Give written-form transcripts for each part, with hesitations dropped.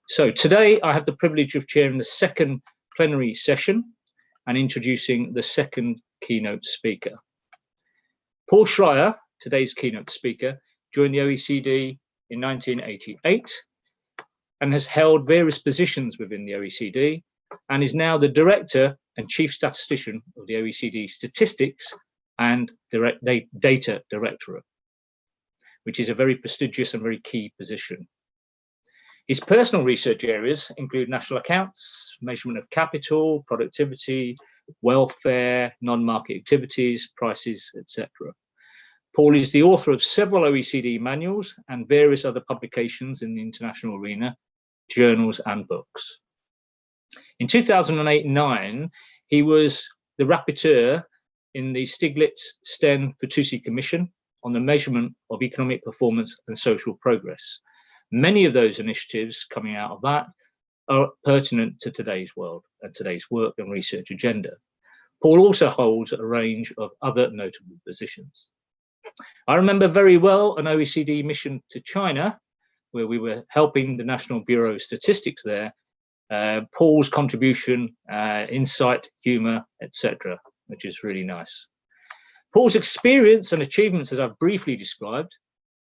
So today I have the privilege of chairing the second plenary session and introducing the second keynote speaker. Paul Schreier, today's keynote speaker, joined the OECD in 1988 and has held various positions within the OECD and is now the Director and Chief Statistician of the OECD Statistics and Data Directorate, which is a very prestigious and very key position. His personal research areas include national accounts, measurement of capital, productivity, welfare, non-market activities, prices, etc. Paul is the author of several OECD manuals and various other publications in the international arena, journals and books. In 2008-09, he was the rapporteur in the Stiglitz-Sten-Fitoussi Commission on the measurement of economic performance and social progress. Many of those initiatives coming out of that are pertinent to today's world and today's work and research agenda. Paul also holds a range of other notable positions. I remember very well an OECD mission to China, where we were helping the National Bureau of Statistics there. Paul's contribution, insight, humour, etc., which is really nice. Paul's experience and achievements, as I've briefly described,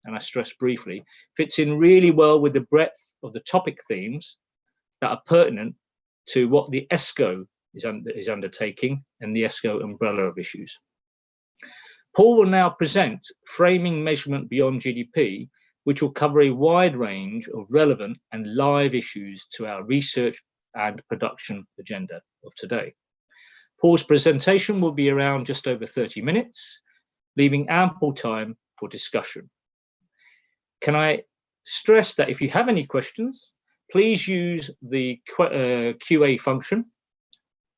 and I stress briefly, fits in really well with the breadth of the topic themes that are pertinent to what the ESCoE is undertaking and the ESCoE umbrella of issues. Paul will now present Framing Measurement Beyond GDP, which will cover a wide range of relevant and live issues to our research and production agenda of today. Paul's presentation will be around just over 30 minutes, leaving ample time for discussion. Can I stress that if you have any questions, please use the QA function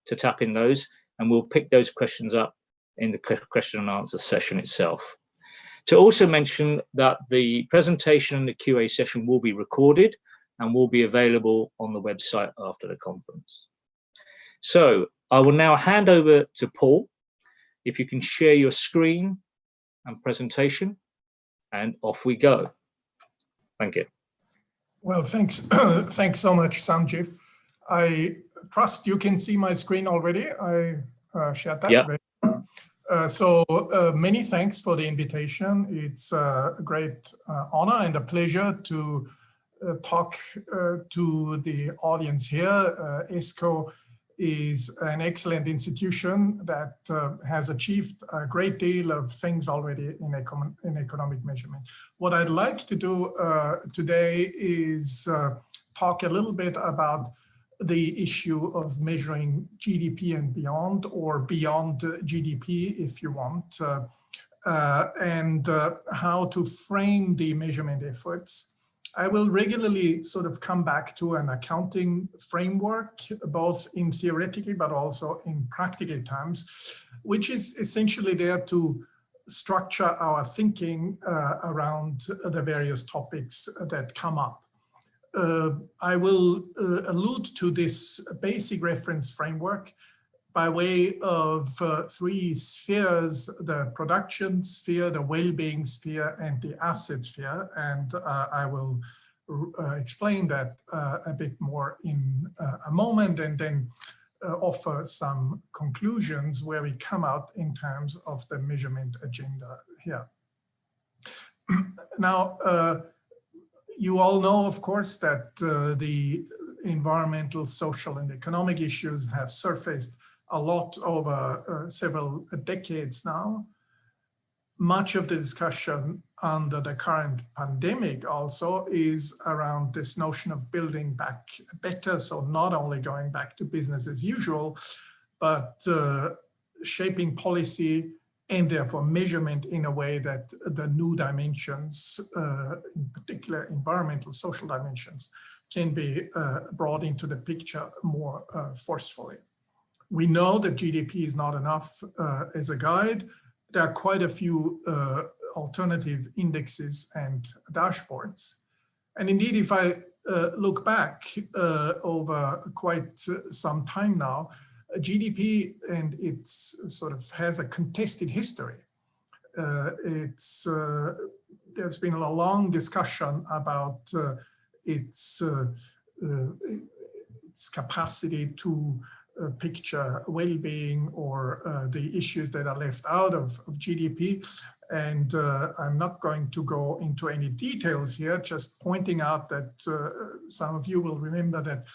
to tap in those, and we'll pick those questions up in the question and answer session itself. To also mention that the presentation and the QA session will be recorded and will be available on the website after the conference. So I will now hand over to Paul. If you can share your screen and presentation, and off we go. Thank you. Well, thanks. Thanks so much, Sanjeev. I trust you can see my screen already. I shared that. Yeah. Many thanks for the invitation. It's a great honor and a pleasure to talk to the audience here. ESCoE is an excellent institution that has achieved a great deal of things already in economic measurement. What I'd like to do today is talk a little bit about the issue of measuring GDP and beyond, or beyond GDP if you want, and how to frame the measurement efforts. I will regularly sort of come back to an accounting framework, both in theoretically but also in practical terms, which is essentially there to structure our thinking around the various topics that come up. I will allude to this basic reference framework by way of three spheres: the production sphere, the well-being sphere, and the asset sphere. And I will explain that a bit more in a moment, and then offer some conclusions where we come out in terms of the measurement agenda here. Now, you all know, of course, that the environmental, social, and economic issues have surfaced a lot over several decades now. Much of the discussion under the current pandemic also is around this notion of building back better. So not only going back to business as usual, but shaping policy and therefore measurement in a way that the new dimensions, in particular environmental, social dimensions, can be brought into the picture more forcefully. We know that GDP is not enough as a guide. There are quite a few alternative indexes and dashboards. And indeed, if I look back over quite some time now, GDP and it's sort of has a contested history. There's been a long discussion about its its capacity to picture well-being or the issues that are left out of GDP. And I'm not going to go into any details here, just pointing out that some of you will remember that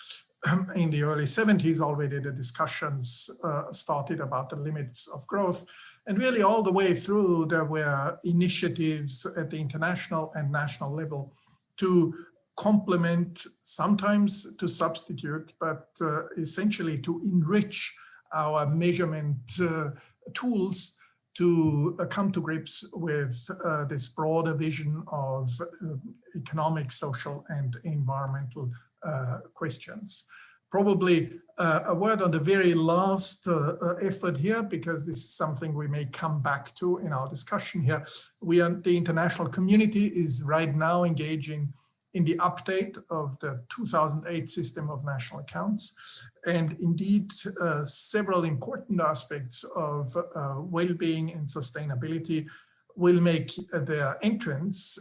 in the early 70s already the discussions started about the limits of growth. And really all the way through there were initiatives at the international and national level to complement, sometimes to substitute, but essentially to enrich our measurement tools to come to grips with this broader vision of economic, social, and environmental questions. Probably a word on the very last effort here, because this is something we may come back to in our discussion here. The international community is right now engaging in the update of the 2008 system of national accounts. And indeed, several important aspects of well-being and sustainability will make their entrance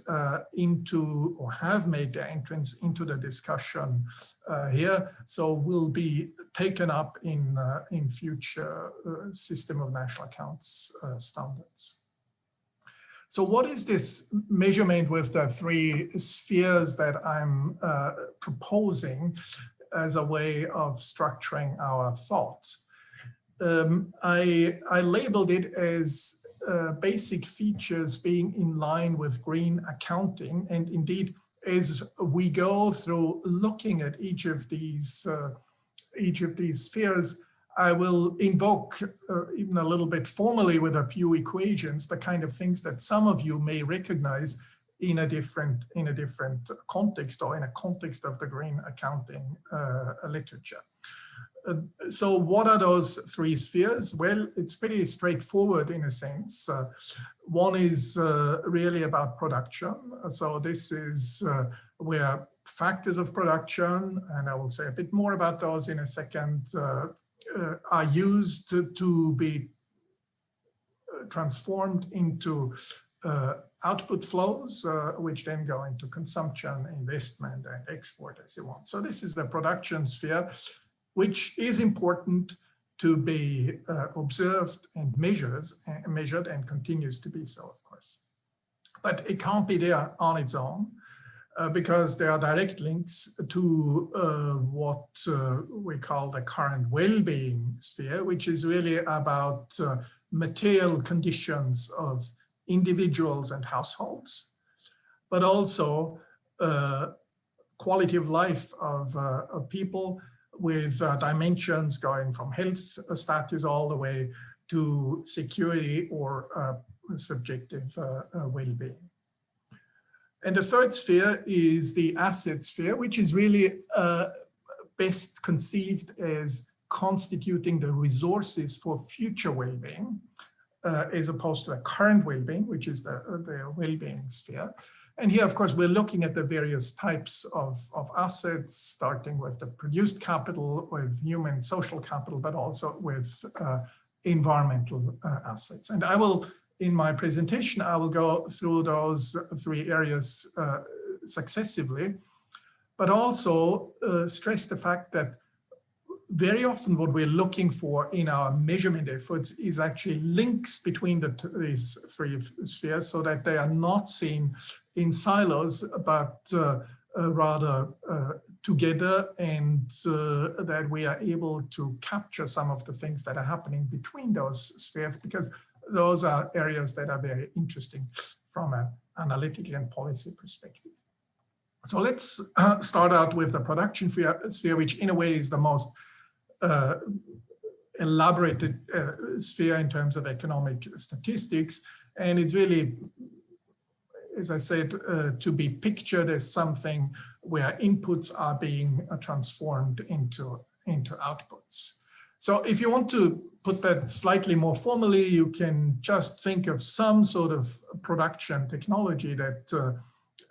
into, or have made their entrance into the discussion here. So will be taken up in future system of national accounts standards. So what is this measurement with the three spheres that I'm proposing as a way of structuring our thoughts? I labeled it as basic features being in line with green accounting. And indeed, as we go through looking at each of these spheres, I will invoke even a little bit formally with a few equations, the kind of things that some of you may recognize in a different context, or in a context of the green accounting literature. So what are those three spheres? Well, it's pretty straightforward in a sense. One is really about production. So this is where factors of production, and I will say a bit more about those in a second, are used to be transformed into output flows, which then go into consumption, investment, and export, as you want. So this is the production sphere, which is important to be observed and measured and continues to be so, of course. But it can't be there on its own. Because there are direct links to what we call the current well-being sphere, which is really about material conditions of individuals and households, but also quality of life of people, with dimensions going from health status all the way to security or subjective well-being. And the third sphere is the asset sphere, which is really best conceived as constituting the resources for future well-being, as opposed to a current well-being, which is the well-being sphere. And here, of course, we're looking at the various types of assets, starting with the produced capital, with human social capital, but also with environmental assets. And I will, in my presentation, I will go through those three areas successively, but also stress the fact that very often what we're looking for in our measurement efforts is actually links between these three spheres, so that they are not seen in silos, but rather together, and that we are able to capture some of the things that are happening between those spheres, because those are areas that are very interesting from an analytical and policy perspective. So let's start out with the production sphere, which in a way is the most elaborated sphere in terms of economic statistics. And it's really, as I said, to be pictured as something where inputs are being transformed into outputs. So if you want to put that slightly more formally, you can just think of some sort of production technology that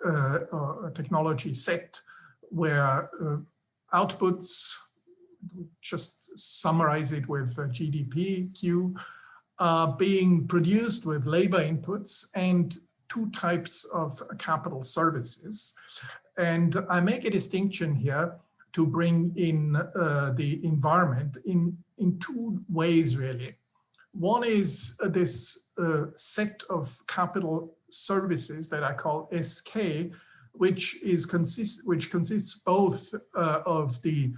a technology set where outputs, just summarize it with GDP, Q, are being produced with labor inputs and two types of capital services. And I make a distinction here to bring in the environment in two ways, really. One is this set of capital services that I call ESCoE, which consists both of the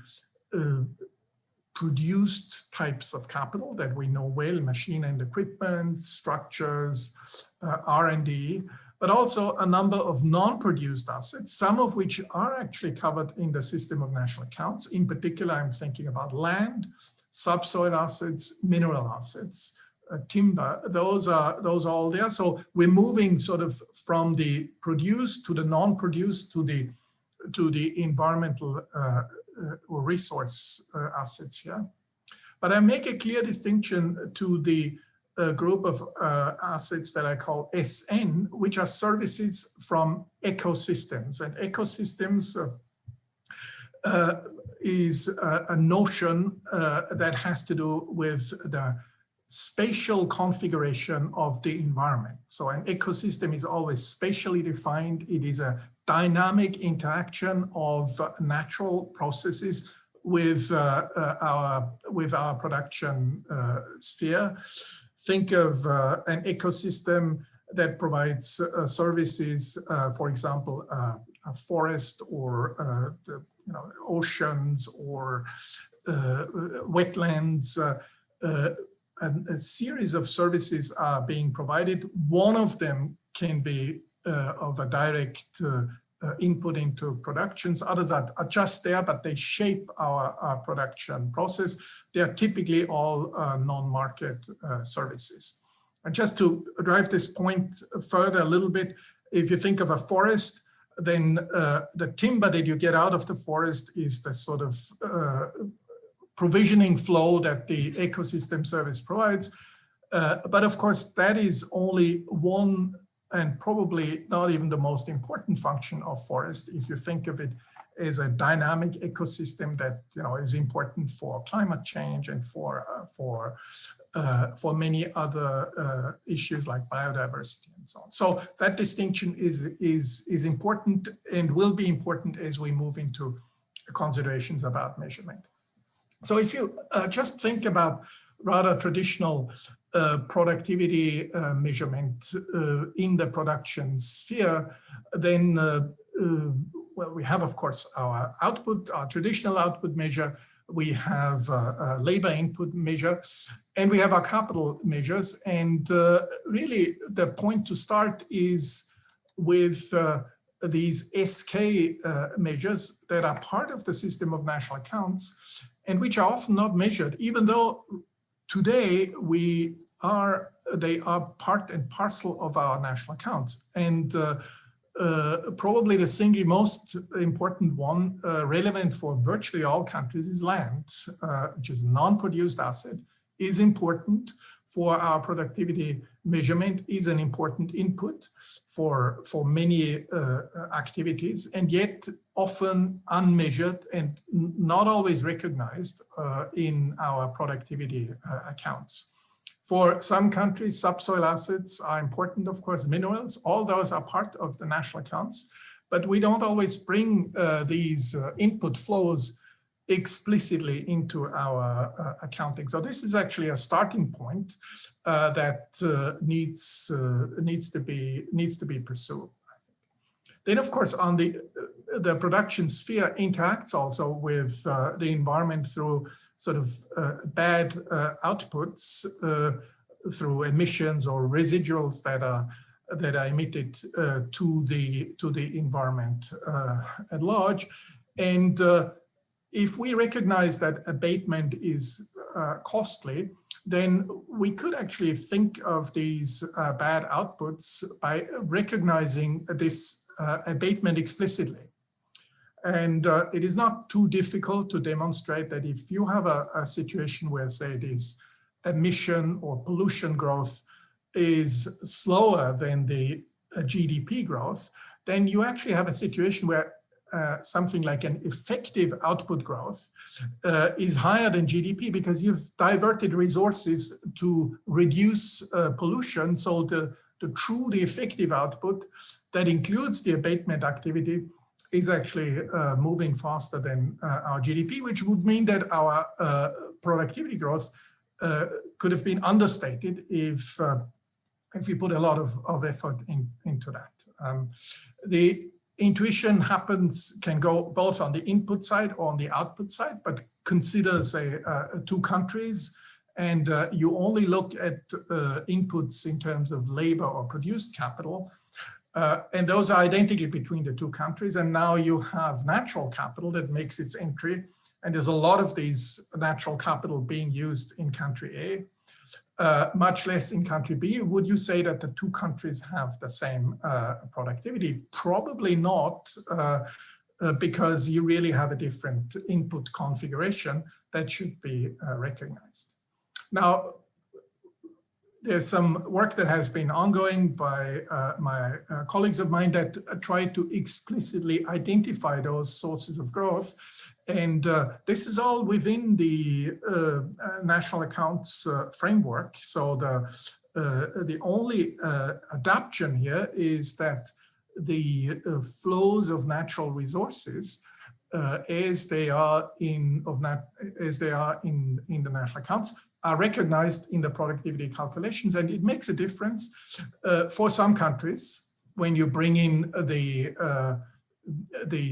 produced types of capital that we know well, machine and equipment, structures, R&D, but also a number of non-produced assets, some of which are actually covered in the system of national accounts. In particular, I'm thinking about land, subsoil assets, mineral assets, timber. Those are all there. So we're moving sort of from the produced to the non-produced to the environmental or resource assets here. But I make a clear distinction to the group of assets that I call SN, which are services from ecosystems. And ecosystems is a notion that has to do with the spatial configuration of the environment. So an ecosystem is always spatially defined. It is a dynamic interaction of natural processes with our production sphere. Think of an ecosystem that provides services, for example, a forest or oceans or wetlands. A series of services are being provided. One of them can be of a direct input into productions. Others are just there, but they shape our production process. They are typically all non-market services. And just to drive this point further a little bit, if you think of a forest, then the timber that you get out of the forest is the sort of provisioning flow that the ecosystem service provides. But of course, that is only one and probably not even the most important function of forest. If you think of it as a dynamic ecosystem that is important for climate change and for many other issues like biodiversity and so on. So that distinction is important and will be important as we move into considerations about measurement. So if you just think about rather traditional productivity measurement in the production sphere, then, well, we have, of course, our output, our traditional output measure, we have labor input measure, and we have our capital measures. And really, the point to start is with these ESCoE measures that are part of the system of national accounts and which are often not measured, even though today they are part and parcel of our national accounts. And probably the single most important one relevant for virtually all countries is land, which is a non-produced asset, is important for our productivity measurement, is an important input for many activities, and yet often unmeasured and not always recognized in our productivity accounts. For some countries, subsoil assets are important, of course, minerals, all those are part of the national accounts, but we don't always bring these input flows explicitly into our accounting. So this is actually a starting point that needs to be pursued. Then, of course, on the production sphere interacts also with the environment through sort of bad outputs, through emissions or residuals that are emitted to the environment at large. And if we recognize that abatement is costly, then we could actually think of these bad outputs by recognizing this abatement explicitly. And it is not too difficult to demonstrate that if you have a situation where, say, this emission or pollution growth is slower than the GDP growth, then you actually have a situation where something like an effective output growth is higher than GDP because you've diverted resources to reduce pollution. So the effective output that includes the abatement activity is actually moving faster than our GDP, which would mean that our productivity growth could have been understated if we put a lot of effort into that. The intuition can go both on the input side or on the output side, but consider, say, two countries, and you only look at inputs in terms of labor or produced capital, and those are identical between the two countries. And now you have natural capital that makes its entry, and there's a lot of these natural capital being used in country A, much less in country B. Would you say that the two countries have the same productivity? Probably not, because you really have a different input configuration that should be recognized. Now, there's some work that has been ongoing by my colleagues of mine that try to explicitly identify those sources of growth. And this is all within the national accounts framework. So the only adaptation here is that the flows of natural resources, as they are in the national accounts, are recognized in the productivity calculations. And it makes a difference for some countries when you bring in the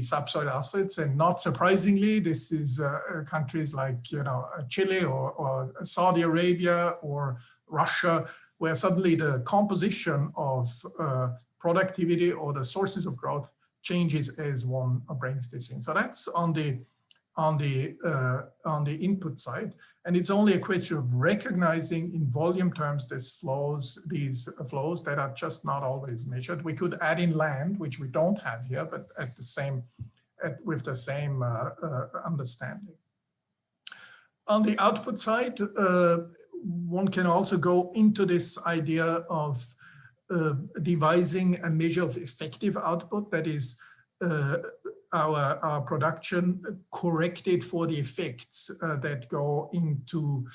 subsoil assets, and not surprisingly, this is countries like Chile or Saudi Arabia or Russia, where suddenly the composition of productivity or the sources of growth changes as one brings this in. So that's on the input side, and it's only a question of recognizing in volume terms these flows that are just not always measured. We could add in land, which we don't have here, but with the same understanding. On the output side, one can also go into this idea of devising a measure of effective output, that is our production corrected for the effects that go into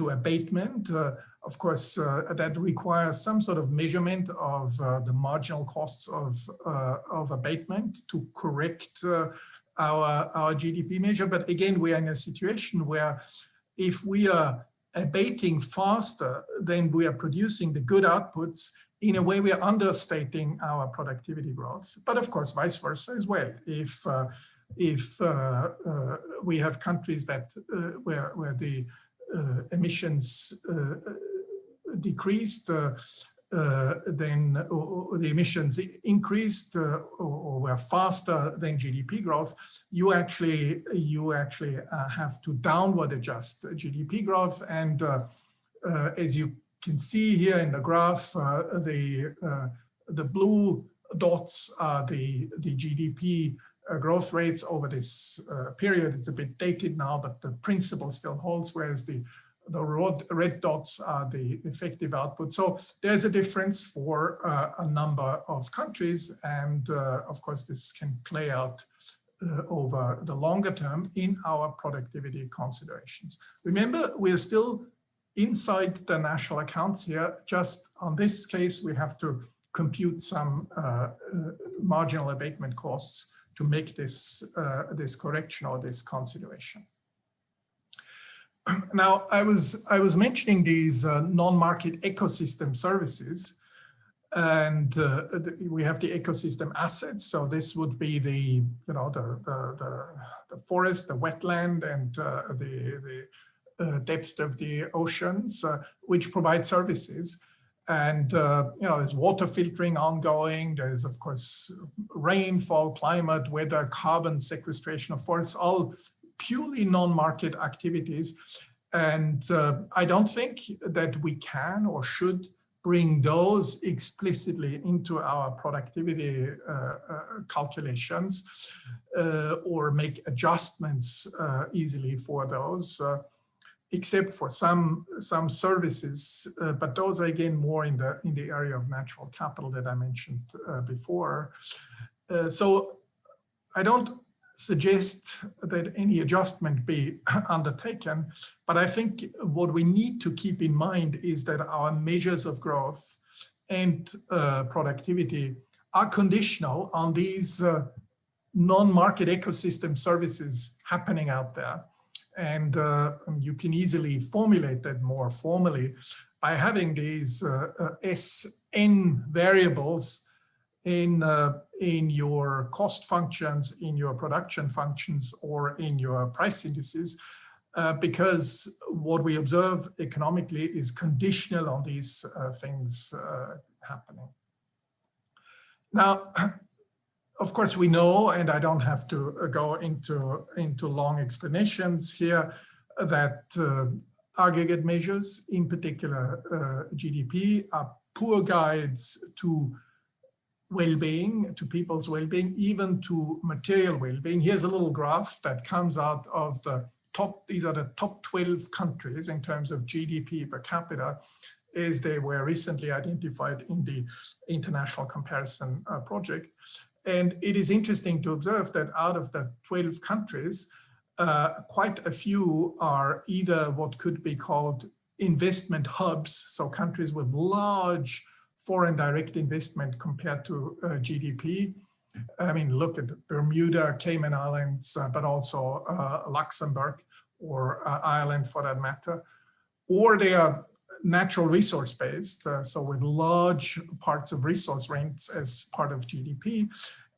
abatement. Of course, that requires some sort of measurement of the marginal costs of abatement to correct our GDP measure. But again, we are in a situation where if we are abating faster than we are producing the good outputs, in a way we are understating our productivity growth. But of course, vice versa as well. If we have countries that where the emissions decreased, then the emissions increased or were faster than GDP growth, you actually have to downward adjust GDP growth. And as you can see here in the graph, the blue dots are the GDP growth rates over this period. It's a bit dated now, but the principle still holds, whereas the red dots are the effective output. So there's a difference for a number of countries, and of course this can play out over the longer term in our productivity considerations. Remember, we're still inside the national accounts here. Just on this case, we have to compute some marginal abatement costs to make this correction or this consideration. Now, I was mentioning these non-market ecosystem services, and we have the ecosystem assets. So this would be the forest, the wetland, and the depth of the oceans, which provide services. And there's water filtering ongoing. There's of course rainfall, climate, weather, carbon sequestration of forests, all purely non-market activities. And I don't think that we can or should bring those explicitly into our productivity calculations or make adjustments easily for those, except for some services, but those are again more in the area of natural capital that I mentioned before. So I don't suggest that any adjustment be undertaken, but I think what we need to keep in mind is that our measures of growth and productivity are conditional on these non-market ecosystem services happening out there. And you can easily formulate that more formally by having these SN variables in your cost functions, in your production functions, or in your price indices, because what we observe economically is conditional on these things happening. Now, of course, we know, and I don't have to go into long explanations here, that aggregate measures, in particular GDP, are poor guides to well-being, to people's well-being, even to material well-being. Here's a little graph that comes out of the top, these are the top 12 countries in terms of GDP per capita, as they were recently identified in the international comparison project. And it is interesting to observe that out of the 12 countries, quite a few are either what could be called investment hubs, so countries with large foreign direct investment compared to GDP. I mean, look at Bermuda, Cayman Islands, but also Luxembourg or Ireland for that matter. Or they are natural resource based, so with large parts of resource rents as part of GDP.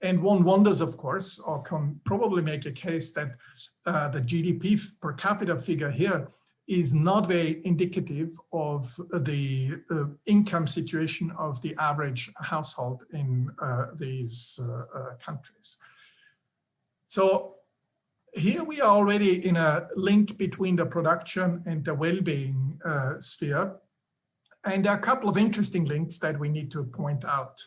And one wonders, of course, or can probably make a case that the GDP per capita figure here is not very indicative of the income situation of the average household in these countries. So here we are already in a link between the production and the well-being sphere. And there are a couple of interesting links that we need to point out.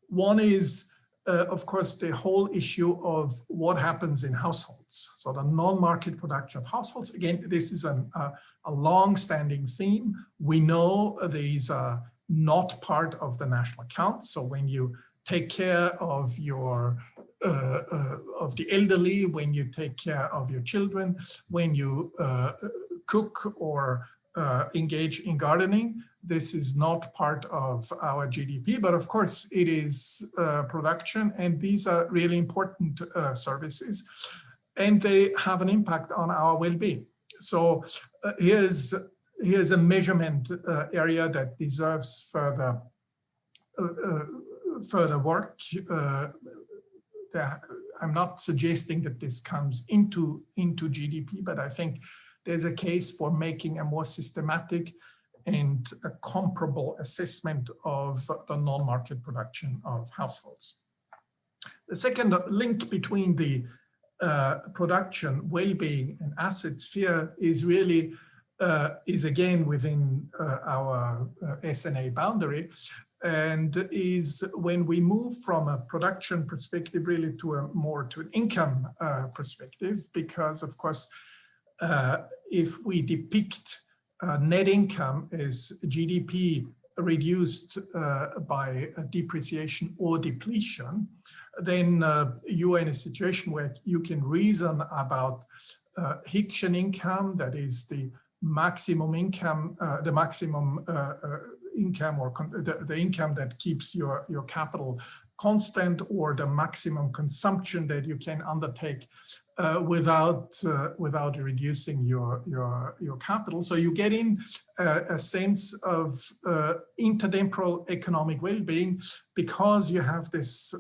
One is, of course, the whole issue of what happens in households. So the non-market production of households. Again, this is a long-standing theme. We know these are not part of the national account. So when you take care of your of the elderly, when you take care of your children, when you cook or engage in gardening, this is not part of our GDP, but of course it is production, and these are really important services, and they have an impact on our well-being. So here's a measurement area that deserves further work. I'm not suggesting that this comes into GDP, but I think there's a case for making a more systematic and a comparable assessment of the non-market production of households. The second link between the production, well-being, and asset sphere is really is again within our SNA boundary, and is when we move from a production perspective really to a more to an income perspective, because of course if we depict net income as GDP reduced by depreciation or depletion, then you are in a situation where you can reason about Hicksian income, that is the maximum income, income or the income that keeps your capital constant, or the maximum consumption that you can undertake without reducing your capital. So you get in a sense of intertemporal economic well-being because you have this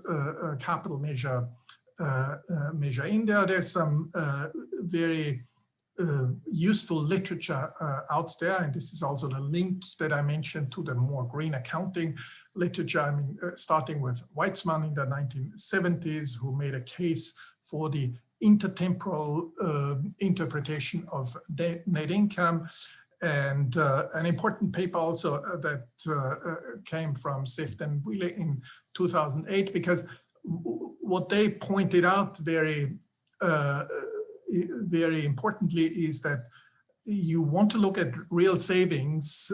capital measure in there. There's some very useful literature out there, and this is also the link that I mentioned to the more green accounting literature. I mean, starting with Weitzman in the 1970s, who made a case for the intertemporal interpretation of net income, and an important paper also that came from Seft and Wille in 2008, because what they pointed out very importantly is that you want to look at real savings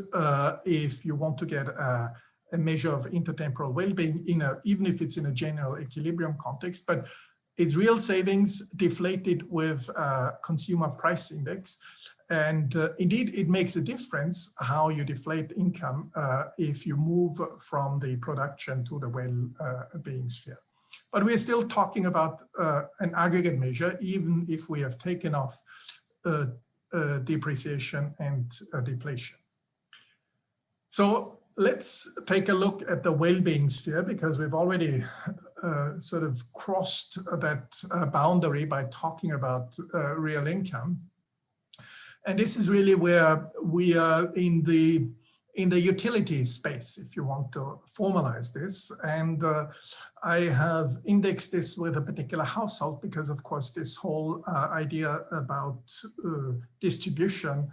if you want to get a measure of intertemporal well-being even if it's in a general equilibrium context, but it's real savings deflated with consumer price index. And indeed, it makes a difference how you deflate income if you move from the production to the well-being sphere. But we're still talking about an aggregate measure, even if we have taken off depreciation and depletion. So let's take a look at the well-being sphere, because we've already sort of crossed that boundary by talking about real income. And this is really where we are in the utility space, if you want to formalize this. And I have indexed this with a particular household because, of course, this whole idea about distribution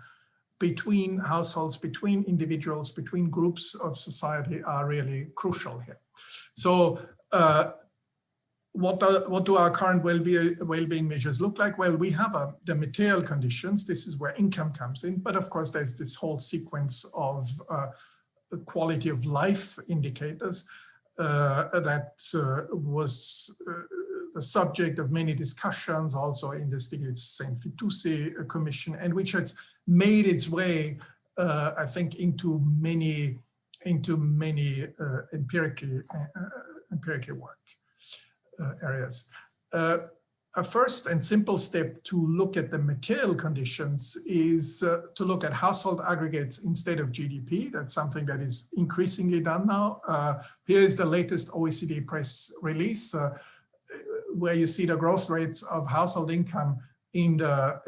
between households, between individuals, between groups of society are really crucial here. So what do our current well-being measures look like? Well, we have the material conditions. This is where income comes in. But of course, there's this whole sequence of quality of life indicators that was the subject of many discussions also in the Stiglitz-Sen-Fitoussi Commission, and which has made its way, I think, into many empirical work areas. A first and simple step to look at the material conditions is to look at household aggregates instead of GDP. That's something that is increasingly done now. Here is the latest OECD press release, where you see the growth rates of household income in the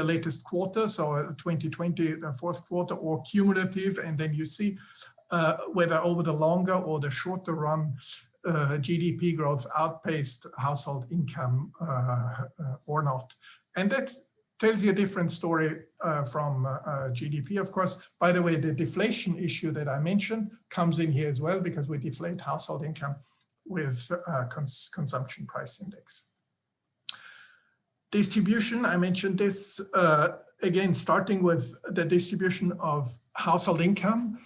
latest quarter, so 2020, the fourth quarter, or cumulative, and then you see whether over the longer or the shorter run GDP growth outpaced household income or not. And that tells you a different story from GDP. Of course, by the way, the deflation issue that I mentioned comes in here as well, because we deflate household income with consumption price index. Distribution, I mentioned this, again, starting with the distribution of household income.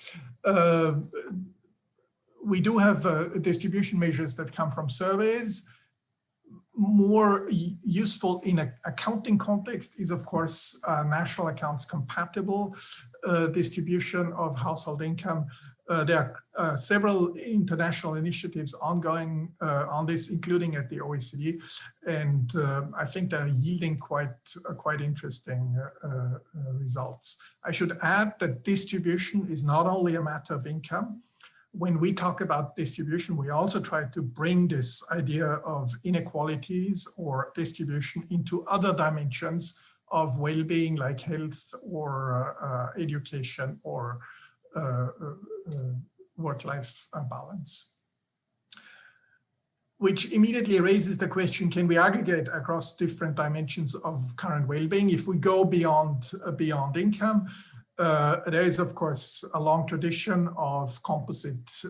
We do have distribution measures that come from surveys. More useful in an accounting context is, of course, national accounts compatible distribution of household income. There are several international initiatives ongoing on this, including at the OECD, and I think they're yielding quite interesting results. I should add that distribution is not only a matter of income. When we talk about distribution, we also try to bring this idea of inequalities or distribution into other dimensions of well-being, like health or education or work-life balance. Which immediately raises the question, can we aggregate across different dimensions of current well-being? If we go beyond income, there is, of course, a long tradition of composite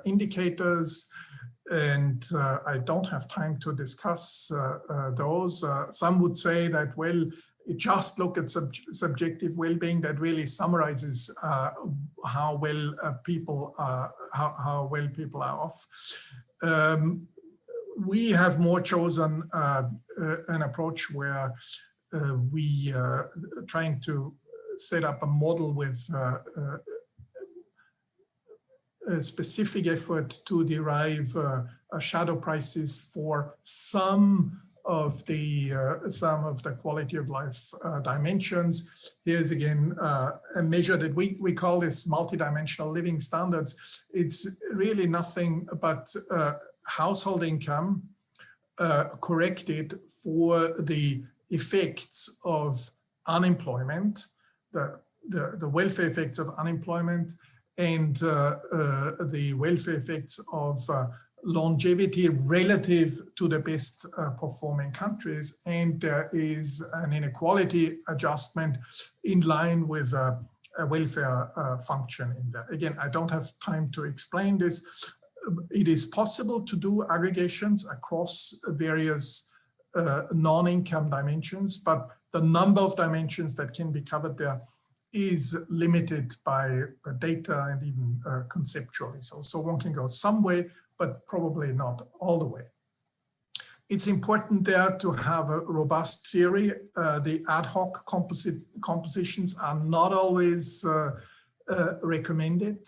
indicators, and I don't have time to discuss those. Some would say that, well, just look at subjective well-being. That really summarizes how well people are off. We have more chosen an approach where we are trying to set up a model with a specific effort to derive shadow prices for some of the quality of life dimensions. Here's again a measure that we call this multidimensional living standards. It's really nothing but household income corrected for the effects of unemployment, the welfare effects of unemployment, and the welfare effects of longevity relative to the best performing countries. And there is an inequality adjustment in line with a welfare function in there. Again, I don't have time to explain this. It is possible to do aggregations across various non-income dimensions, but the number of dimensions that can be covered there is limited by data and even conceptually. So one can go some way, but probably not all the way. It's important there to have a robust theory. The ad hoc compositions are not always recommended.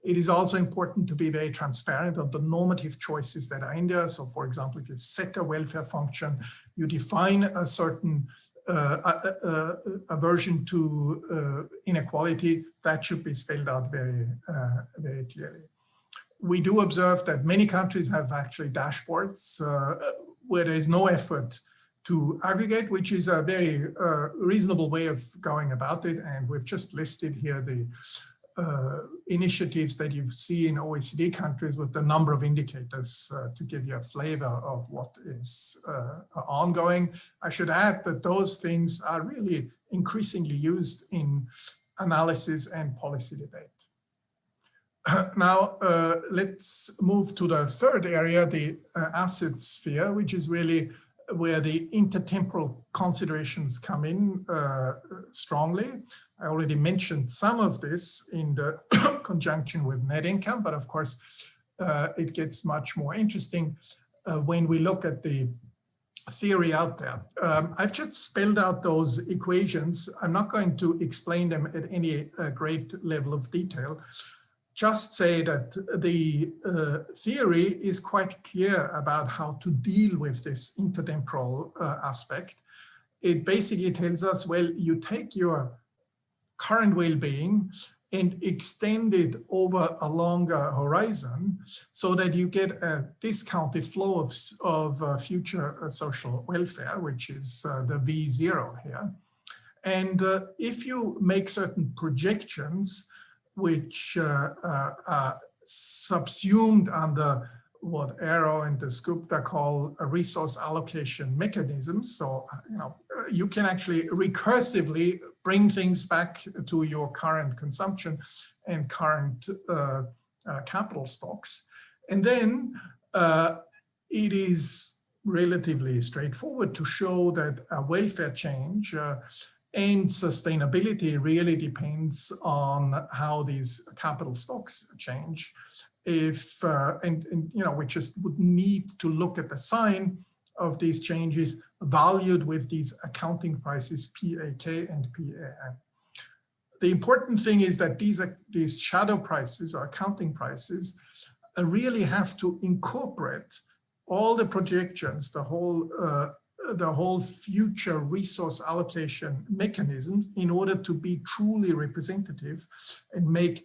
It is also important to be very transparent on the normative choices that are in there. So for example, if you set a welfare function, you define a certain aversion to inequality, that should be spelled out very, very clearly. We do observe that many countries have actually dashboards where there is no effort to aggregate, which is a very reasonable way of going about it. And we've just listed here the initiatives that you see in OECD countries with the number of indicators to give you a flavor of what is ongoing. I should add that those things are really increasingly used in analysis and policy debate. Now, let's move to the third area, the asset sphere, which is really where the intertemporal considerations come in strongly. I already mentioned some of this in the conjunction with net income, but of course, it gets much more interesting when we look at the theory out there. I've just spelled out those equations. I'm not going to explain them at any great level of detail. Just say that the theory is quite clear about how to deal with this intertemporal aspect. It basically tells us, well, you take your current well-being and extend it over a longer horizon so that you get a discounted flow of future social welfare, which is the V0 here. And if you make certain projections, which are subsumed under what Arrow and the Skupta call a resource allocation mechanism. So, you can actually recursively bring things back to your current consumption and current capital stocks. And then it is relatively straightforward to show that a welfare change and sustainability really depends on how these capital stocks change. If we just would need to look at the sign of these changes valued with these accounting prices PAK and PAN. The important thing is that these shadow prices or accounting prices really have to incorporate all the projections, the whole future resource allocation mechanisms in order to be truly representative and make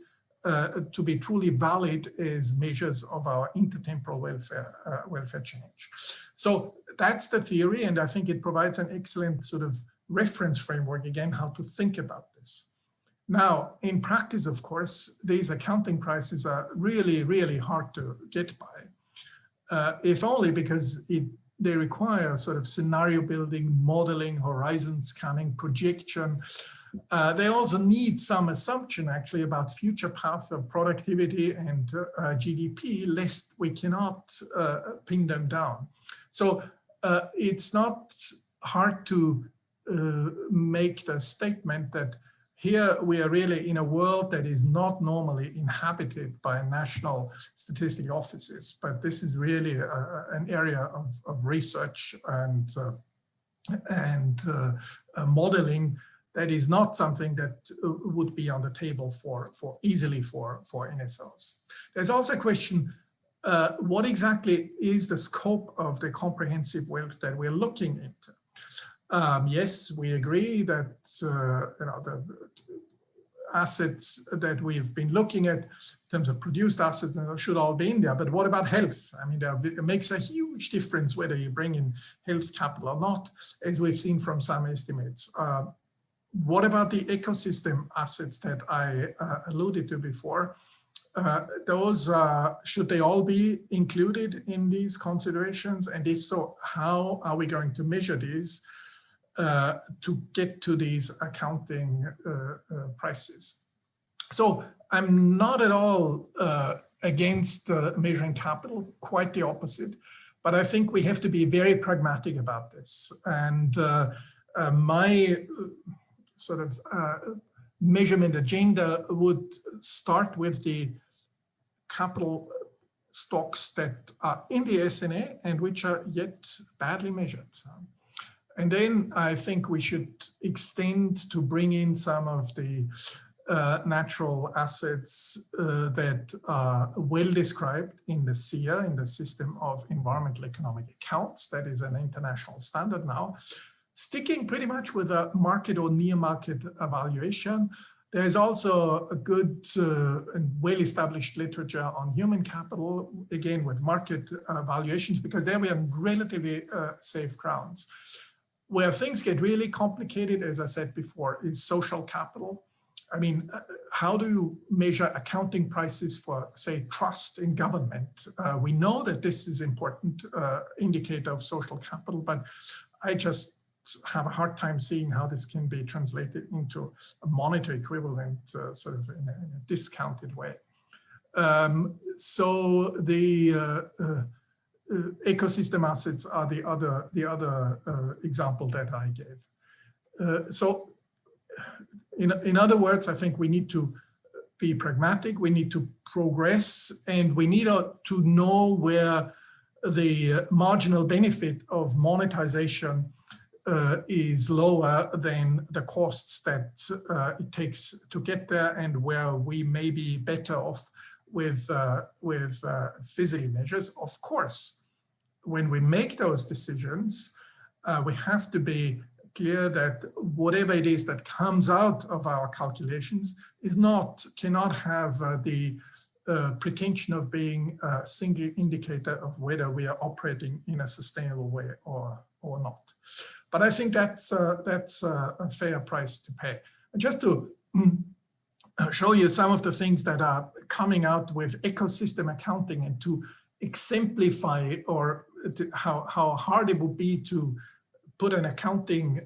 to be truly valid as measures of our intertemporal welfare change. So that's the theory, and I think it provides an excellent sort of reference framework, again, how to think about this. Now, in practice, of course, these accounting prices are really, really hard to get by, if only because they require sort of scenario building, modeling, horizon scanning, projection. They also need some assumption actually about future paths of productivity and GDP, lest we cannot pin them down. So it's not hard to make the statement that here we are really in a world that is not normally inhabited by national statistic offices, but this is really an area of research and modeling that is not something that would be on the table easily for NSOs. There's also a question, what exactly is the scope of the comprehensive wealth that we're looking into? Yes, we agree that the assets that we've been looking at in terms of produced assets should all be in there, but what about health? I mean, it makes a huge difference whether you bring in health capital or not, as we've seen from some estimates. What about the ecosystem assets that I alluded to before? Those, should they all be included in these considerations? And if so, how are we going to measure these to get to these accounting prices? So I'm not at all against measuring capital, quite the opposite, but I think we have to be very pragmatic about this. And my sort of measurement agenda would start with the capital stocks that are in the SNA and which are yet badly measured. And then I think we should extend to bring in some of the natural assets that are well described in the SEER, in the System of Environmental Economic Accounts. That is an international standard now. Sticking pretty much with a market or near market evaluation, there is also a good and well-established literature on human capital, again with market valuations, because there we have relatively safe grounds. Where things get really complicated, as I said before, is social capital. I mean, how do you measure accounting prices for, say, trust in government? We know that this is an important indicator of social capital, but I just have a hard time seeing how this can be translated into a monetary equivalent sort of in a discounted way. So the ecosystem assets are the other example that I gave. So in other words, I think we need to be pragmatic, we need to progress, and we need to know where the marginal benefit of monetization is lower than the costs that it takes to get there, and where we may be better off with physical measures. Of course, when we make those decisions, we have to be clear that whatever it is that comes out of our calculations cannot have the pretension of being a single indicator of whether we are operating in a sustainable way or not. But I think that's a fair price to pay. And just to show you some of the things that are coming out with ecosystem accounting, and to exemplify or how hard it would be to put an accounting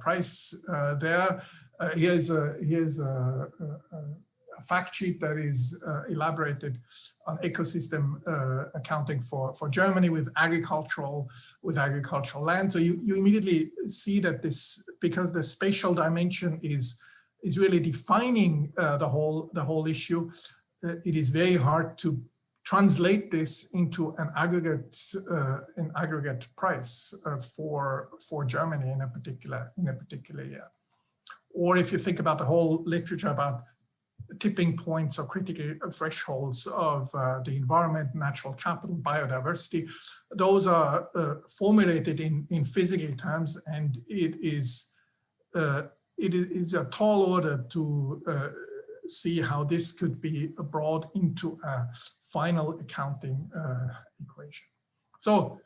price there. Here's a fact sheet that is elaborated on ecosystem accounting for Germany with agricultural land. So you immediately see that this, because the spatial dimension is really defining the whole issue, it is very hard to translate this into an aggregate price for Germany in a particular year. Or if you think about the whole literature about tipping points or critical thresholds of the environment, natural capital, biodiversity, those are formulated in physical terms, and it is a tall order to see how this could be brought into a final accounting equation. So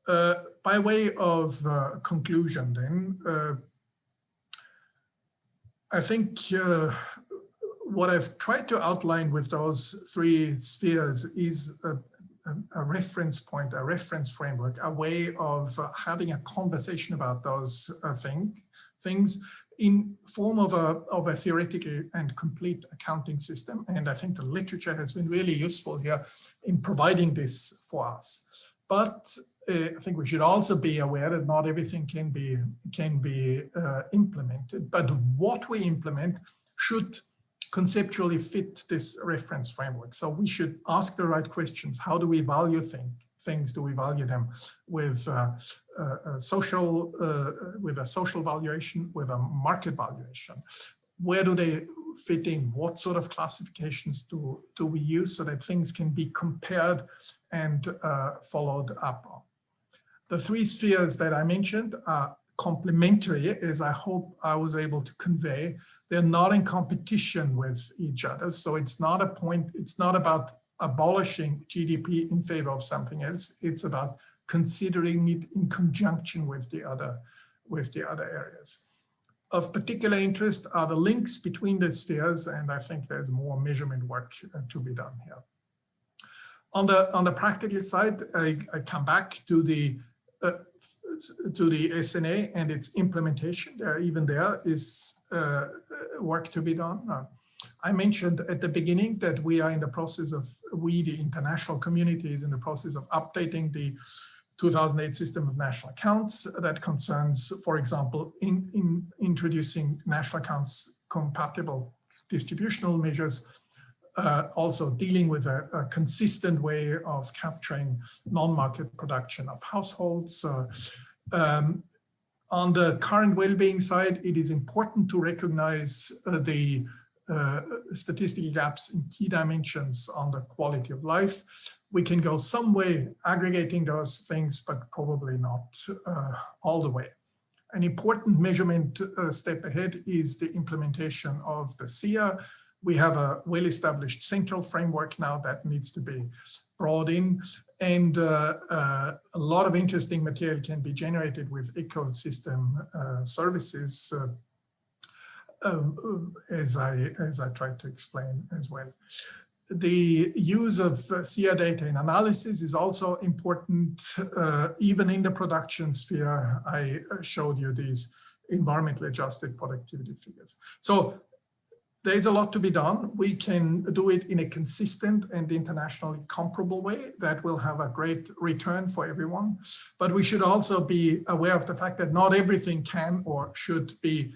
by way of conclusion then, I think what I've tried to outline with those three spheres is a reference point, a reference framework, a way of having a conversation about those things in form of a theoretical and complete accounting system. And I think the literature has been really useful here in providing this for us. But I think we should also be aware that not everything can be implemented, but what we implement should conceptually fit this reference framework. So we should ask the right questions. How do we value things? Do we value them with a social valuation, with a market valuation? Where do they fit in? What sort of classifications do we use so that things can be compared and followed up on? The three spheres that I mentioned are complementary, as I hope I was able to convey. They're not in competition with each other. So it's not about abolishing GDP in favor of something else. It's about considering it in conjunction with the other areas. Of particular interest are the links between the spheres, and I think there's more measurement work to be done here. On the practical side, I come back to the SNA and its implementation. Even there is work to be done. I mentioned at the beginning that we are in the process of, the international community is in the process of updating the 2008 System of National Accounts that concerns, for example, in introducing national accounts compatible distributional measures, also dealing with a consistent way of capturing non-market production of households. On the current well-being side, it is important to recognize the statistical gaps in key dimensions on the quality of life. We can go some way aggregating those things, but probably not all the way. An important measurement step ahead is the implementation of the SIA. We have a well-established central framework now that needs to be brought in, and a lot of interesting material can be generated with ecosystem services, as I tried to explain as well. The use of SIA data in analysis is also important, even in the production sphere. I showed you these environmentally adjusted productivity figures. So there's a lot to be done. We can do it in a consistent and internationally comparable way that will have a great return for everyone. But we should also be aware of the fact that not everything can or should be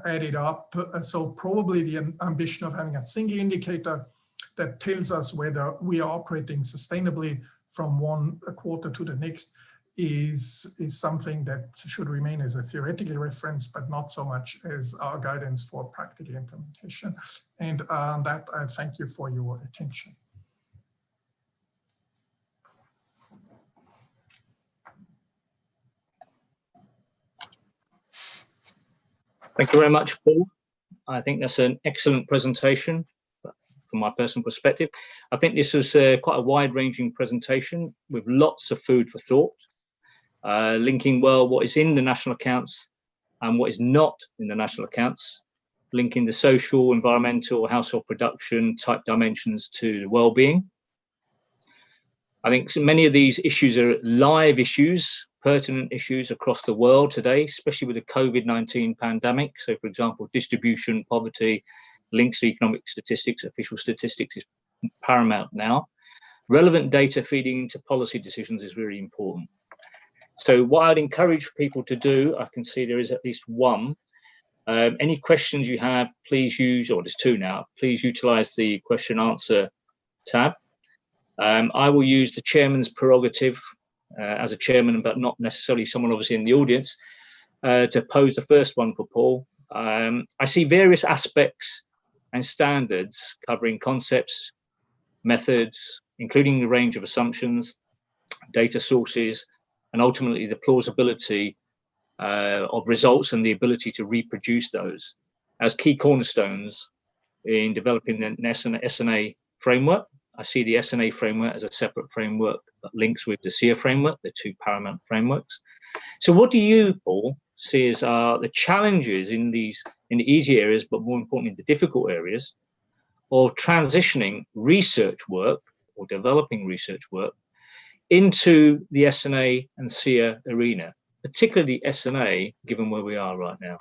added up. So probably the ambition of having a single indicator that tells us whether we are operating sustainably from one quarter to the next is something that should remain as a theoretical reference, but not so much as our guidance for practical implementation. And on that, I thank you for your attention. Thank you very much, Paul. I think that's an excellent presentation from my personal perspective. I think this was quite a wide-ranging presentation with lots of food for thought, linking well what is in the national accounts and what is not in the national accounts, linking the social, environmental, household production type dimensions to well-being. I think so many of these issues are live issues, pertinent issues across the world today, especially with the COVID-19 pandemic. So, for example, distribution, poverty, links to economic statistics, official statistics is paramount now. Relevant data feeding into policy decisions is really important. So what I'd encourage people to do, I can see there is at least one. Any questions you have, please use, or there's two now, please utilize the question answer tab. I will use the chairman's prerogative as a chairman, but not necessarily someone obviously in the audience, to pose the first one for Paul. I see various aspects and standards covering concepts, methods, including the range of assumptions, data sources, and ultimately the plausibility of results and the ability to reproduce those as key cornerstones in developing the SNA framework. I see the SNA framework as a separate framework that links with the SIA framework, the two paramount frameworks. So what do you, Paul, see as the challenges in the easy areas, but more importantly, the difficult areas of transitioning research work or developing research work into the SNA and SIA arena, particularly SNA, given where we are right now?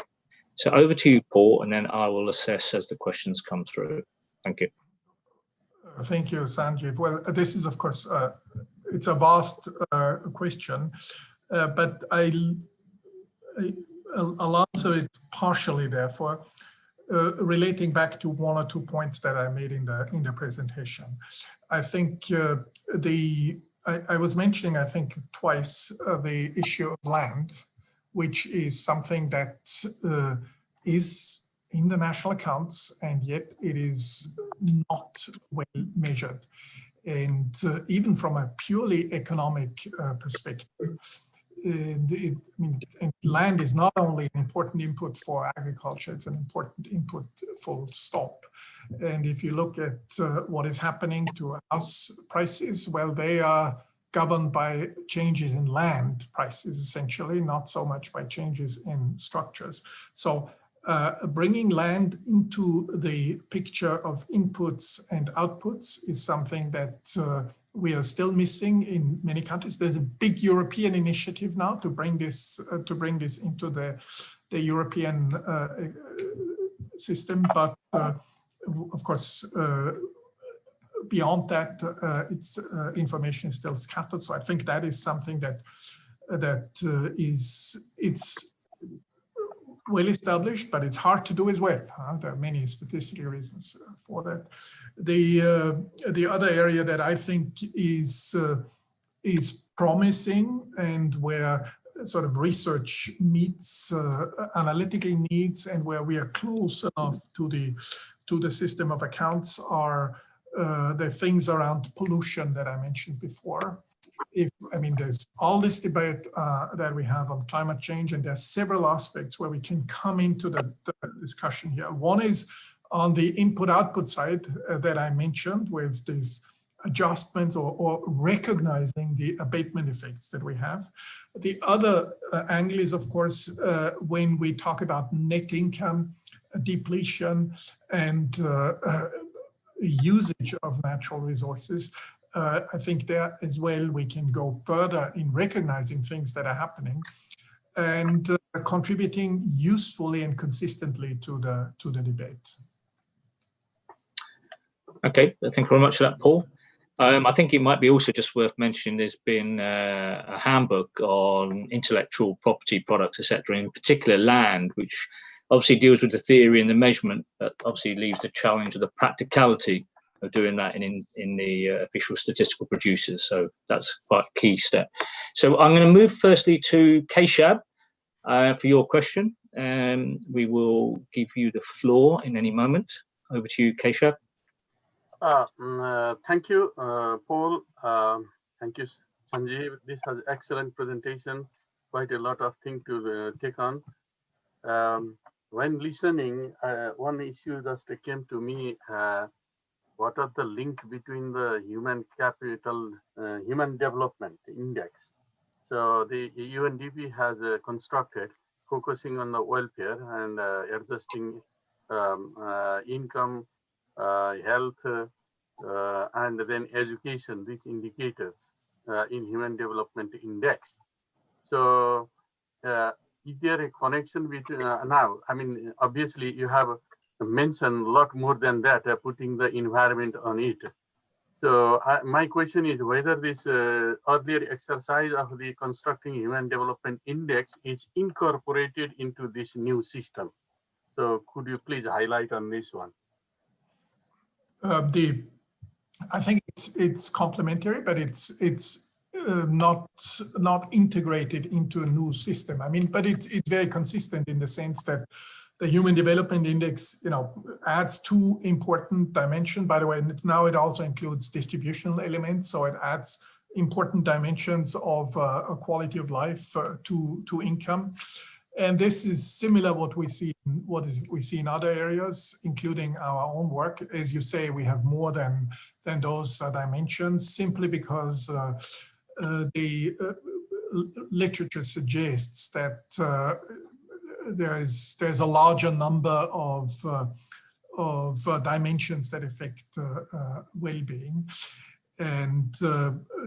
So over to you, Paul, and then I will assess as the questions come through. Thank you. Thank you, Sanjeev. Well, this is, of course, it's a vast question, but I'll answer it partially, therefore, relating back to one or 2 points that I made in the presentation. I think I was mentioning, I think twice, the issue of land, which is something that is in the national accounts, and yet it is not well measured. And even from a purely economic perspective, land is not only an important input for agriculture, it's an important input full stop. And if you look at what is happening to house prices, well, they are governed by changes in land prices, essentially, not so much by changes in structures. So bringing land into the picture of inputs and outputs is something that we are still missing in many countries. There's a big European initiative now to bring this into the European system, but of course, beyond that, information is still scattered. So I think that is something it's well established, but it's hard to do as well. There are many statistical reasons for that. The other area that I think is promising, and where sort of research meets analytical needs, and where we are close enough to the system of accounts are the things around pollution that I mentioned before. There's all this debate that we have on climate change, and there's several aspects where we can come into the discussion here. One is on the input-output side that I mentioned, with these adjustments or recognizing the abatement effects that we have. The other angle is, of course, when we talk about net income, depletion, and usage of natural resources. I think there as well we can go further in recognizing things that are happening and contributing usefully and consistently to the debate. Okay, thank you very much for that, Paul. I think it might be also just worth mentioning there's been a handbook on intellectual property products, etc., in particular land, which obviously deals with the theory and the measurement, but obviously leaves the challenge of the practicality of doing that in the official statistical producers. So that's quite a key step. So I'm going to move firstly to Keshab for your question. We will give you the floor in any moment. Over to you, Keshab. Thank you, Paul. Thank you, Sanjeev. This was an excellent presentation. Quite a lot of things to take on. When listening, one issue that came to me, what are the link between the human capital, human development index? So the UNDP has constructed, focusing on the welfare and adjusting income, health, and then education, these indicators in human development index. So is there a connection between now? I mean, obviously you have mentioned a lot more than that, putting the environment on it. So my question is whether this earlier exercise of the constructing human development index is incorporated into this new system. So could you please highlight on this one? I think it's complementary, but it's not integrated into a new system. I mean, but it's very consistent in the sense that the Human Development Index, adds two important dimensions. By the way, now it also includes distributional elements, so it adds important dimensions of a quality of life to income. And this is similar what we see in other areas, including our own work. As you say, we have more than those dimensions, simply because the literature suggests that there's a larger number of dimensions that affect well-being. And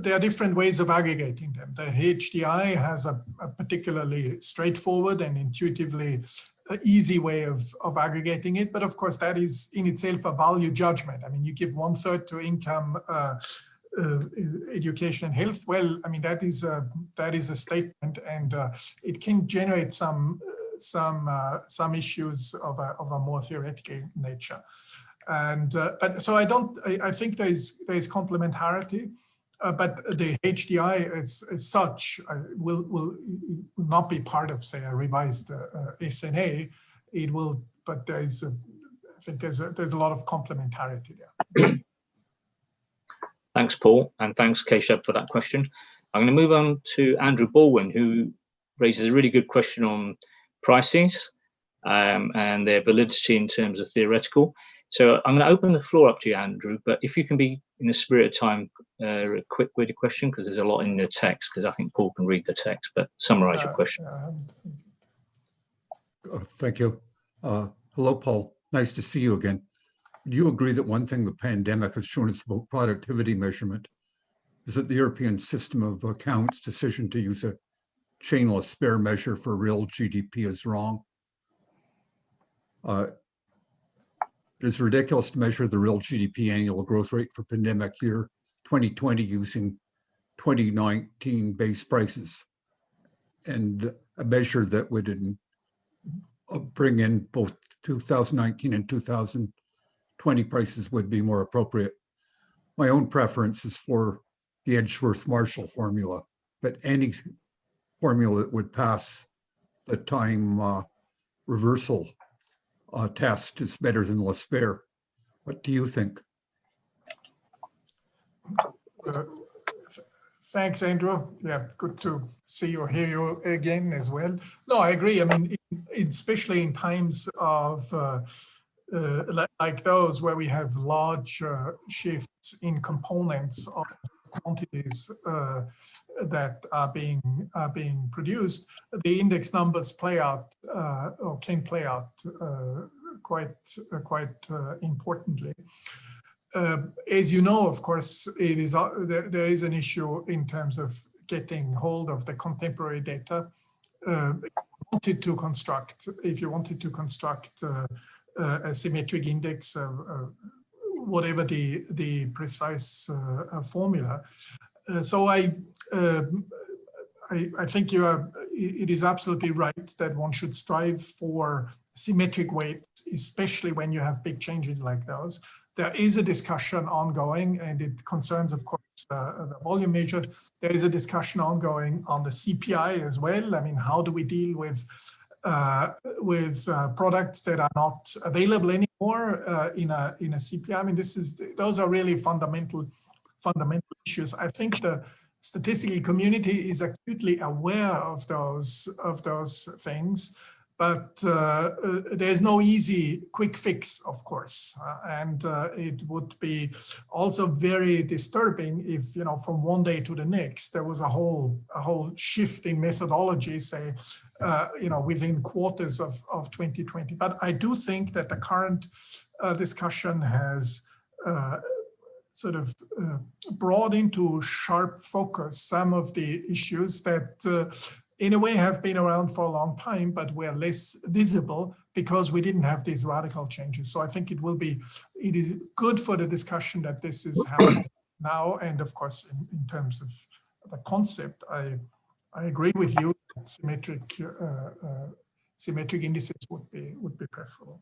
there are different ways of aggregating them. The HDI has a particularly straightforward and intuitively easy way of aggregating it. But of course, that is in itself a value judgment. I mean, you give 1/3 to income, education and health. Well, I mean, that is a statement, and it can generate some issues of a more theoretical nature. And but so I think there's complementarity, but the HDI as such will not be part of, say, a revised SNA. It will, but I think there's a lot of complementarity there. Thanks, Paul, and thanks, Keshab, for that question. I'm going to move on to Andrew Baldwin, who raises a really good question on prices and their validity in terms of theoretical. So I'm going to open the floor up to you, Andrew, but if you can be, in the spirit of time, quick with the question, because there's a lot in the text, because I think Paul can read the text, but summarize your question. Thank you. Hello, Paul. Nice to see you again. Do you agree that one thing the pandemic has shown us about productivity measurement is that the European system of accounts decision to use a chainless spare measure for real GDP is wrong? It is ridiculous to measure the real GDP annual growth rate for pandemic year 2020 using 2019 base prices, and a measure that would bring in both 2019 and 2020 prices would be more appropriate. My own preference is for the Edgeworth-Marshall formula, but any formula that would pass the time reversal test is better than L'Espère. What do you think? Thanks, Andrew. Yeah, good to see or hear you again as well. No, I agree. I mean, especially in times of like those where we have large shifts in components of quantities that are being produced, the index numbers play out or can play out quite importantly. As you know, of course, it is there is an issue in terms of getting hold of the contemporary data. If you wanted to construct a symmetric index, whatever the precise formula. So I think it is absolutely right that one should strive for symmetric weights, especially when you have big changes like those. There is a discussion ongoing, and it concerns, of course, the volume measures. There is a discussion ongoing on the CPI as well. I mean, how do we deal with products that are not available anymore in a CPI? I mean, those are really fundamental issues. I think the statistical community is acutely aware of those things. But there's no easy quick fix, of course, and it would be also very disturbing if, you know, from one day to the next there was a whole shift in methodology, say, you know, within quarters of 2020. But I do think that the current discussion has sort of brought into sharp focus some of the issues that in a way have been around for a long time, but were less visible because we didn't have these radical changes. So I think it is good for the discussion that this is happening now. And of course, in terms of the concept, I agree with you that symmetric indices would be preferable.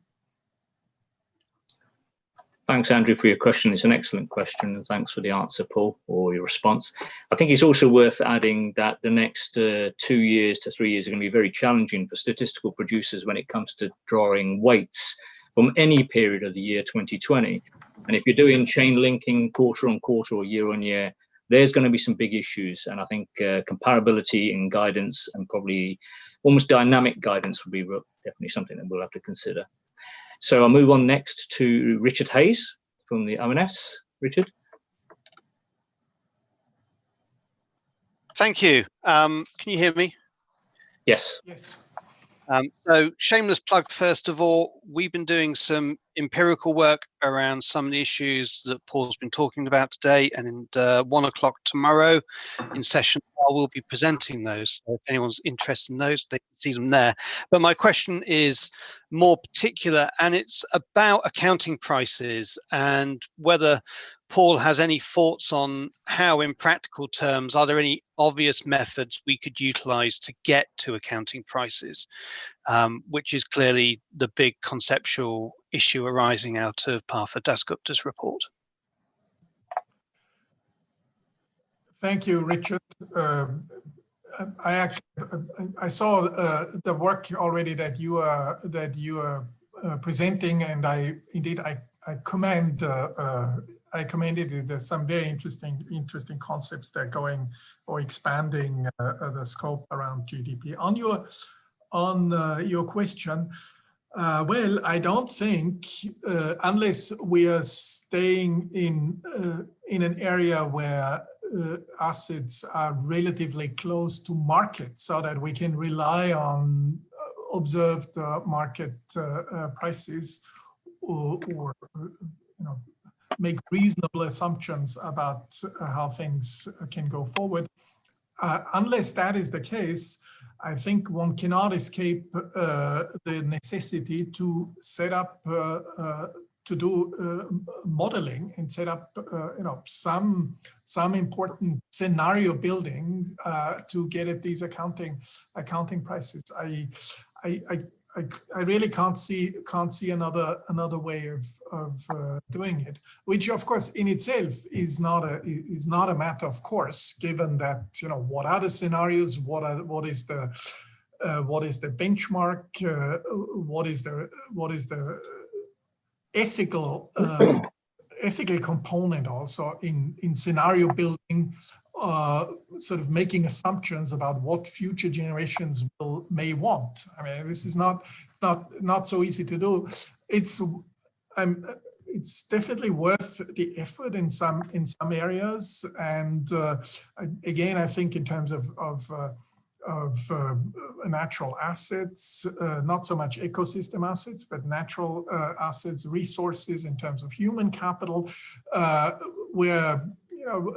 Thanks, Andrew, for your question. It's an excellent question, and thanks for the answer, Paul, or your response. I think it's also worth adding that the next 2 years to 3 years are going to be very challenging for statistical producers when it comes to drawing weights from any period of the year 2020. And if you're doing chain linking quarter on quarter or year on year, there's going to be some big issues. And I think comparability and guidance, and probably almost dynamic guidance, will be definitely something that we'll have to consider. So I'll move on next to Richard Hayes from the ONS. Richard. Thank you. Can you hear me? Yes. Yes. So shameless plug, first of all, we've been doing some empirical work around some of the issues that Paul's been talking about today, and in 1 o'clock tomorrow in session I will be presenting those. So if anyone's interested in those, they can see them there. But my question is more particular, and it's about accounting prices and whether Paul has any thoughts on how, in practical terms, are there any obvious methods we could utilize to get to accounting prices, which is clearly the big conceptual issue arising out of Partha Dasgupta's report. Thank you, Richard. I saw the work already that you are presenting, and I commend it. There's some very interesting concepts that are going or expanding the scope around GDP. On your question, well, I don't think unless we are staying in an area where assets are relatively close to market, so that we can rely on observed market prices, or make reasonable assumptions about how things can go forward. Unless that is the case, I think one cannot escape the necessity to set up to do modeling and set up some important scenario building to get at these accounting prices. I really can't see another way of doing it, which of course in itself is not a matter of course, given that, you know, what are the scenarios, what is the benchmark, what is the ethical component also in scenario building, sort of making assumptions about what future generations may want. I mean, this is not so easy to do. It's definitely worth the effort in some areas, and again, I think in terms of natural assets, not so much ecosystem assets, but natural assets, resources in terms of human capital, where, you know,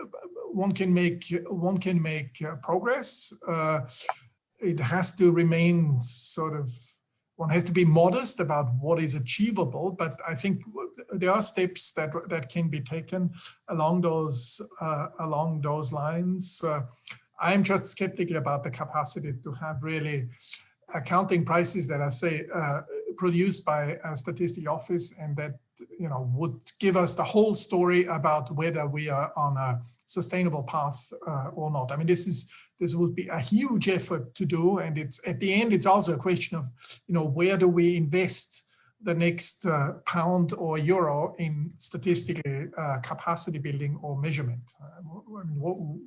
one can make progress. It has to remain sort of, one has to be modest about what is achievable, but I think there are steps that can be taken along those lines. I'm just skeptical about the capacity to have really accounting prices that are, say, produced by a statistical office, and that, you know, would give us the whole story about whether we are on a sustainable path or not. I mean, this would be a huge effort to do, and it's, at the end, it's also a question of, you know, where do we invest the next pound or euro in statistical capacity building or measurement?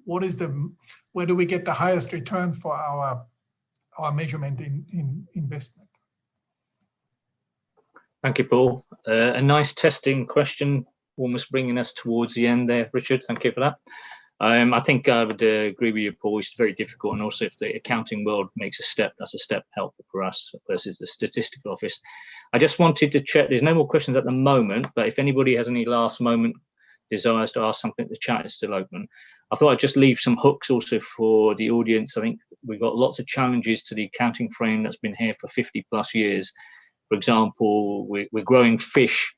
What is where do we get the highest return for our measurement in investment? Thank you, Paul. A nice testing question, almost bringing us towards the end there, Richard. Thank you for that. I think I would agree with you, Paul. It's very difficult, and also if the accounting world makes a step, that's a step helpful for us versus the statistical office. I just wanted to check, there's no more questions at the moment, but if anybody has any last moment desires to ask something, the chat is still open. I thought I'd just leave some hooks also for the audience. I think we've got lots of challenges to the accounting frame that's been here for 50 plus years. For example, we're growing fish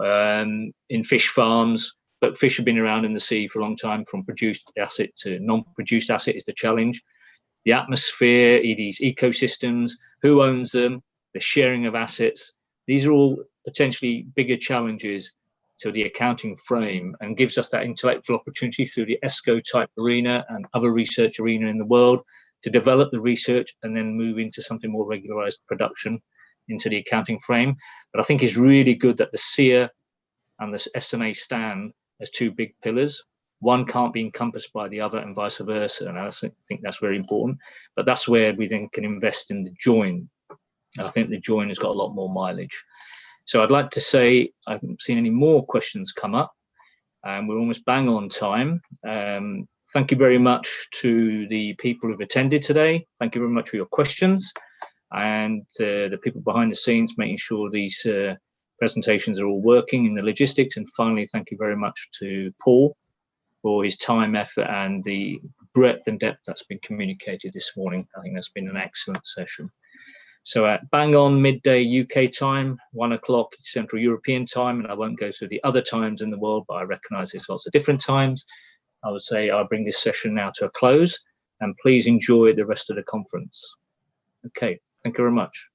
in fish farms, but fish have been around in the sea for a long time. From produced asset to non-produced asset is the challenge. The atmosphere, these ecosystems, who owns them, the sharing of assets. These are all potentially bigger challenges to the accounting frame, and gives us that intellectual opportunity through the ESCoE type arena and other research arena in the world to develop the research and then move into something more regularized production into the accounting frame. But I think it's really good that the SEER and the SMA stand as two big pillars. One can't be encompassed by the other and vice versa, and I think that's very important. But that's where we then can invest in the join. And I think the join has got a lot more mileage. So I'd like to say I haven't seen any more questions come up, and we're almost bang on time. Thank you very much to the people who've attended today. Thank you very much for your questions, and the people behind the scenes making sure these presentations are all working in the logistics. And finally, thank you very much to Paul for his time, effort, and the breadth and depth that's been communicated this morning. I think that's been an excellent session. So at bang on midday UK time, 1 o'clock Central European time, and I won't go through the other times in the world, but I recognize there's lots of different times. I would say I'll bring this session now to a close, and please enjoy the rest of the conference. Okay, thank you very much.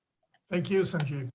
Thank you, Sanjeev.